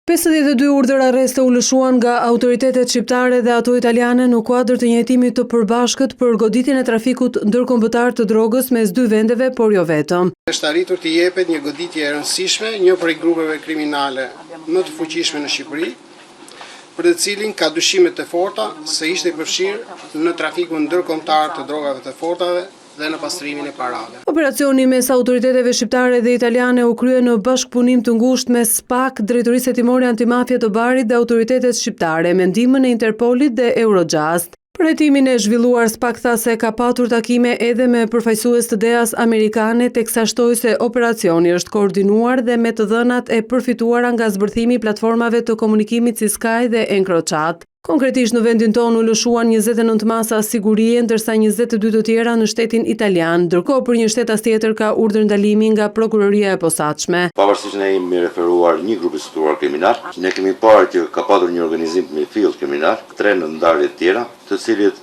52 urdhër arreste u lëshuan nga autoritetet shqiptare dhe ato italiane në kuadër të një hetimi të përbashkët për goditjen e trafikut ndërkombëtar të drogës mes dy vendeve, por jo vetëm. Është arritur të jepet një goditje e rëndësishme një prej grupeve kriminale më të fuqishme në Shqipëri, për të cilin ka dyshimet të forta se ishte i përfshirë në trafikun ndërkombëtar të drogave të fortave dhe në pastrimin e parave. Operacioni mes autoriteteve shqiptare dhe italiane u krye në bashkëpunim të ngushtë mes SPAK, Drejtorisë Hetimore Antimafia të Barit dhe autoritetet shqiptare me ndihmën e Interpolit dhe Eurojust. Për hetimin e zhvilluar, SPAK tha se ka patur takime edhe me përfaqësues të DEA-s amerikane, teksa shtoi se operacioni është koordinuar dhe me të dhënat e përfituara nga zbërthimi i platformave të komunikimit si Sky dhe Encrochat. Konkretisht në vendin tonë u lëshuan 29 masa sigurie, ndërsa 22 të tjera në shtetin italian, ndërkohë për një shtetas tjetër ka urdhër ndalimi nga prokuroria e posaçme. Pavarësisht ne jemi referuar një grup i strukturuar kriminal, ne kemi parë që ka patur një organizim me fill kriminal, 3 në ndarje të tjera, të cilët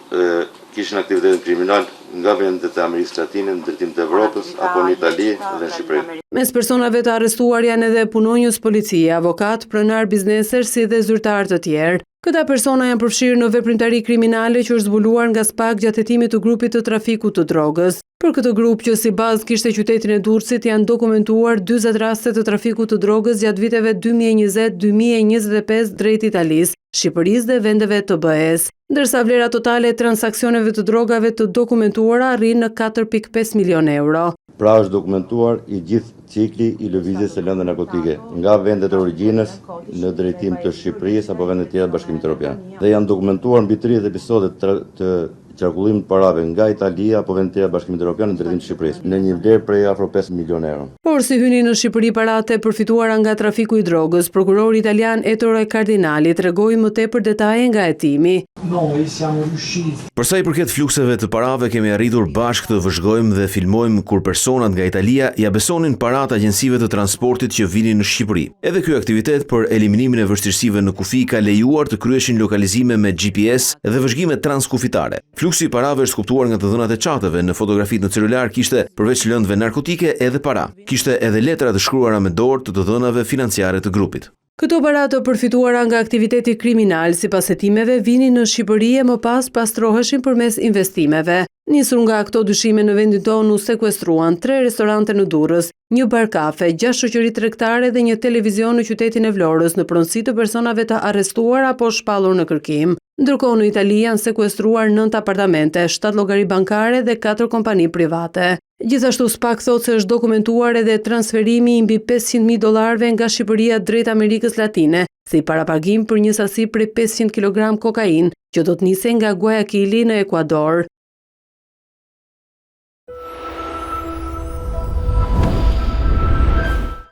kishin aktivitetin kriminal nga vendet e Amerikës Latine në drejtim të Evropës apo në Itali dhe në Shqipëri. Mes personave të arrestuar janë edhe punonjës policie, avokat, pronar bizneser si dhe zyrtar të tjerë. Këta persona janë përfshirë në veprimtari kriminale që është zbuluar nga SPAK gjatë hetimit të grupit të trafikut të drogës. Për këtë grup që si bazë kishte qytetin e Durrësit janë dokumentuar 40 raste të trafikut të drogës gjatë viteve 2020-2025 drejt Italisë, Shqipërisë dhe vendeve të BE-s, ndërsa vlera totale e transaksioneve të drogave të dokumentuara arrin në 4.5 milion euro. Pra është dokumentuar i gjithë cikli i lëvizjes së lëndë narkotike nga vendet e origjinës në drejtim të Shqipërisë apo vendet tjera të Bashkimit Evropian. Dhe janë dokumentuar mbi 30 episode të qarkullimit të parave nga Italia apo vendet tjera të Bashkimit Evropian në drejtim të Shqipërisë në një vlerë prej afro 5 milion euro. Por si hynin në Shqipëri paratë përfituara nga trafiku i drogës, prokurori italian Ettore Cardinali tregoi më tepër detaje nga hetimi. Për sa i përket flukseve të parave, kemi arritur bashkë të vëzhgojmë dhe filmojmë kur personat nga Italia ja besonin parat agjensive të transportit që vinin në Shqipëri. Edhe ky aktivitet për eliminimin e vështirësive në kufi ka lejuar të kryeshin lokalizime me GPS dhe vëzhgime transkufitare. Fluksi i parave është kuptuar nga të dhënat e çateve, në fotografit në celular kishte përveç lëndëve narkotike edhe para. Kishte edhe letra të shkruara me dorë të dhënave financiare të grupit. Këto para të përfituara nga aktiviteti kriminal sipas hetimeve vinin në Shqipëri e më pas pastroheshin përmes investimeve. Nisur nga këto dyshime në vendin tonë u sekuestruan 3 restorante në Durrës, një bar kafe, 6 shoqëri tregtare dhe një televizion në qytetin e Vlorës në pronësi të personave të arrestuar apo shpallur në kërkim. Ndërkohë në Itali janë sekuestruar 9 apartamente, 7 llogari bankare dhe 4 kompani private. Gjithashtu SPAK thotë se është dokumentuar edhe transferimi i mbi $500.000 nga Shqipëria drejt Amerikës Latine, si parapagim për një sasi prej 500 kg kokain, që do të nisej nga Guayaquili në Ekuador.